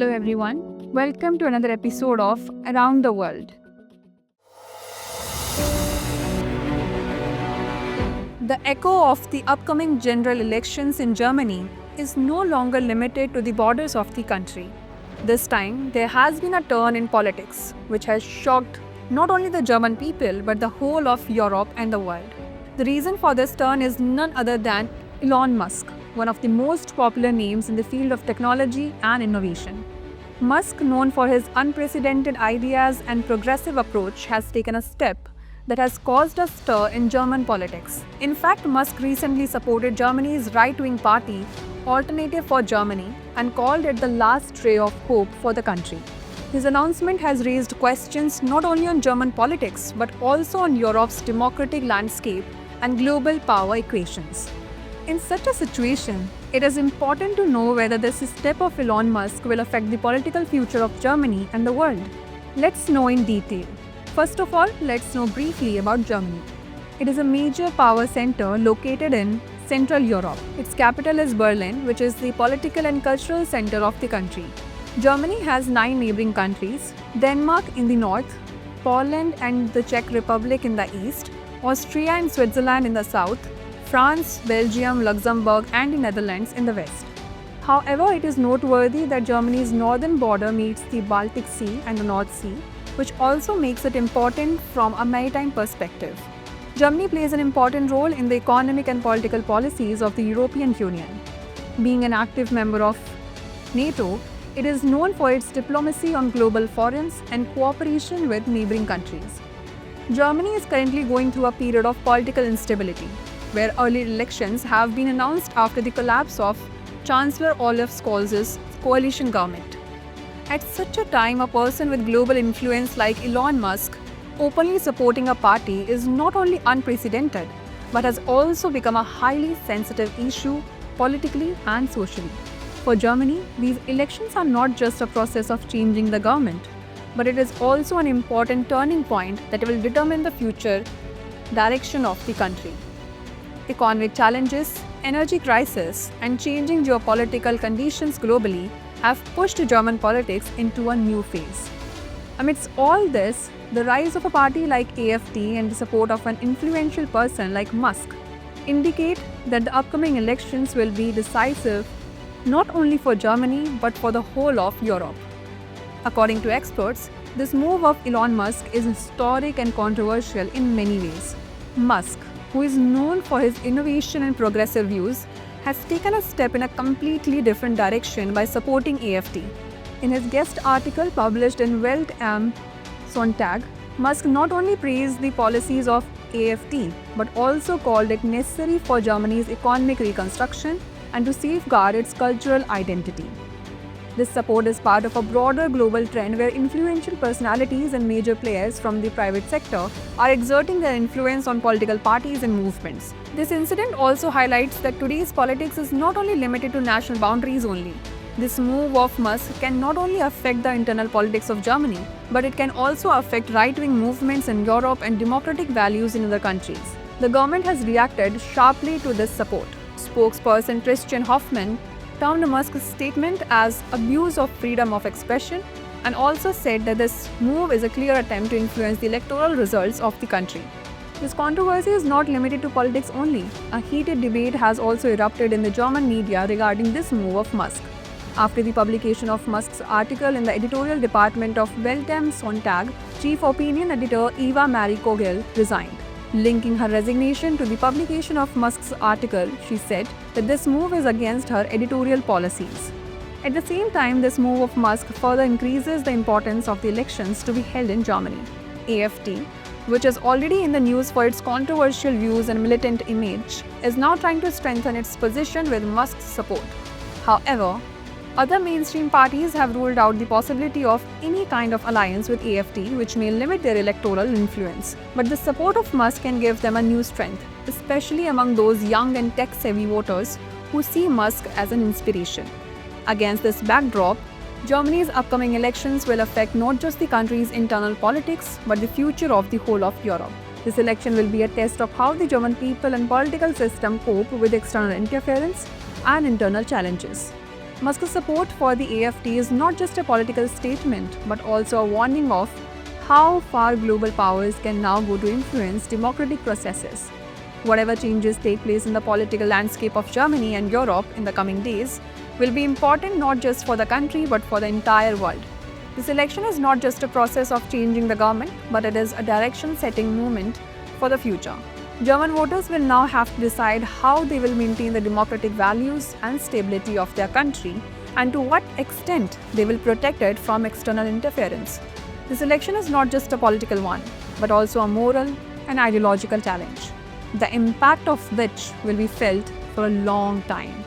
Hello everyone. Welcome to another episode of Around the World. The echo of the upcoming general elections in Germany is no longer limited to the borders of the country. This time, there has been a turn in politics, which has shocked not only the German people but the whole of Europe and the world. The reason for this turn is none other than Elon Musk, one of the most popular names in the field of technology and innovation. Musk, known for his unprecedented ideas and progressive approach, has taken a step that has caused a stir in German politics. In fact, Musk recently supported Germany's right-wing party, Alternative for Germany, and called it the last ray of hope for the country. His announcement has raised questions not only on German politics but also on Europe's democratic landscape and global power equations. In such a situation, it is important to know whether this step of Elon Musk will affect the political future of Germany and the world. Let's know in detail. First of all, let's know briefly about Germany. It is a major power center located in Central Europe. Its capital is Berlin, which is the political and cultural center of the country. Germany has 9 neighboring countries: Denmark in the north, Poland and the Czech Republic in the east, Austria and Switzerland in the south, France, Belgium, Luxembourg and the Netherlands in the west. However, it is noteworthy that Germany's northern border meets the Baltic Sea and the North Sea, which also makes it important from a maritime perspective. Germany plays an important role in the economic and political policies of the European Union. Being an active member of NATO, it is known for its diplomacy on global forums and cooperation with neighboring countries. Germany is currently going through a period of political instability, where early elections have been announced after the collapse of Chancellor Olaf Scholz's coalition government. At such a time, a person with global influence like Elon Musk openly supporting a party is not only unprecedented, but has also become a highly sensitive issue politically and socially. For Germany, these elections are not just a process of changing the government, but it is also an important turning point that will determine the future direction of the country. Economic challenges, energy crisis, and changing geopolitical conditions globally have pushed German politics into a new phase. Amidst all this, the rise of a party like AfD and the support of an influential person like Musk indicate that the upcoming elections will be decisive not only for Germany but for the whole of Europe. According to experts, this move of Elon Musk is historic and controversial in many ways. Musk, who is known for his innovation and progressive views, has taken a step in a completely different direction by supporting AfD. In his guest article published in Welt am Sonntag, Musk not only praised the policies of AfD, but also called it necessary for Germany's economic reconstruction and to safeguard its cultural identity. This support is part of a broader global trend where influential personalities and major players from the private sector are exerting their influence on political parties and movements. This incident also highlights that today's politics is not only limited to national boundaries only. This move of Musk can not only affect the internal politics of Germany, but it can also affect right-wing movements in Europe and democratic values in other countries. The government has reacted sharply to this support. Spokesperson Christian Hoffmann termed Musk's statement as abuse of freedom of expression and also said that this move is a clear attempt to influence the electoral results of the country. This controversy is not limited to politics only. A heated debate has also erupted in the German media regarding this move of Musk. After the publication of Musk's article in the editorial department of Welt am Sonntag, chief opinion editor Eva Marie Kogel resigned. Linking her resignation to the publication of Musk's article, she said that this move is against her editorial policies. At the same time, this move of Musk further increases the importance of the elections to be held in Germany. AfD, which is already in the news for its controversial views and militant image, is now trying to strengthen its position with Musk's support. However, other mainstream parties have ruled out the possibility of any kind of alliance with AfD, which may limit their electoral influence. But the support of Musk can give them a new strength, especially among those young and tech-savvy voters who see Musk as an inspiration. Against this backdrop, Germany's upcoming elections will affect not just the country's internal politics, but the future of the whole of Europe. This election will be a test of how the German people and political system cope with external interference and internal challenges. Musk's support for the AfD is not just a political statement, but also a warning of how far global powers can now go to influence democratic processes. Whatever changes take place in the political landscape of Germany and Europe in the coming days will be important not just for the country but for the entire world. This election is not just a process of changing the government, but it is a direction-setting moment for the future. German voters will now have to decide how they will maintain the democratic values and stability of their country and to what extent they will protect it from external interference. This election is not just a political one, but also a moral and ideological challenge, the impact of which will be felt for a long time.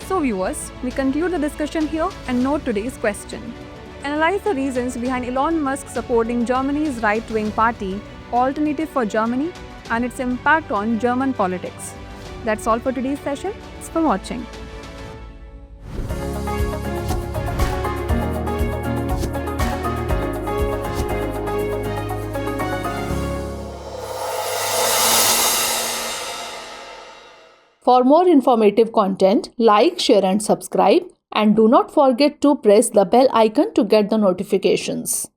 So viewers, we conclude the discussion here and note today's question. Analyze the reasons behind Elon Musk supporting Germany's right-wing party, Alternative for Germany, and its impact on German politics. That's all for today's session. Thanks for watching. For more informative content, like, share and subscribe, and do not forget to press the bell icon to get the notifications.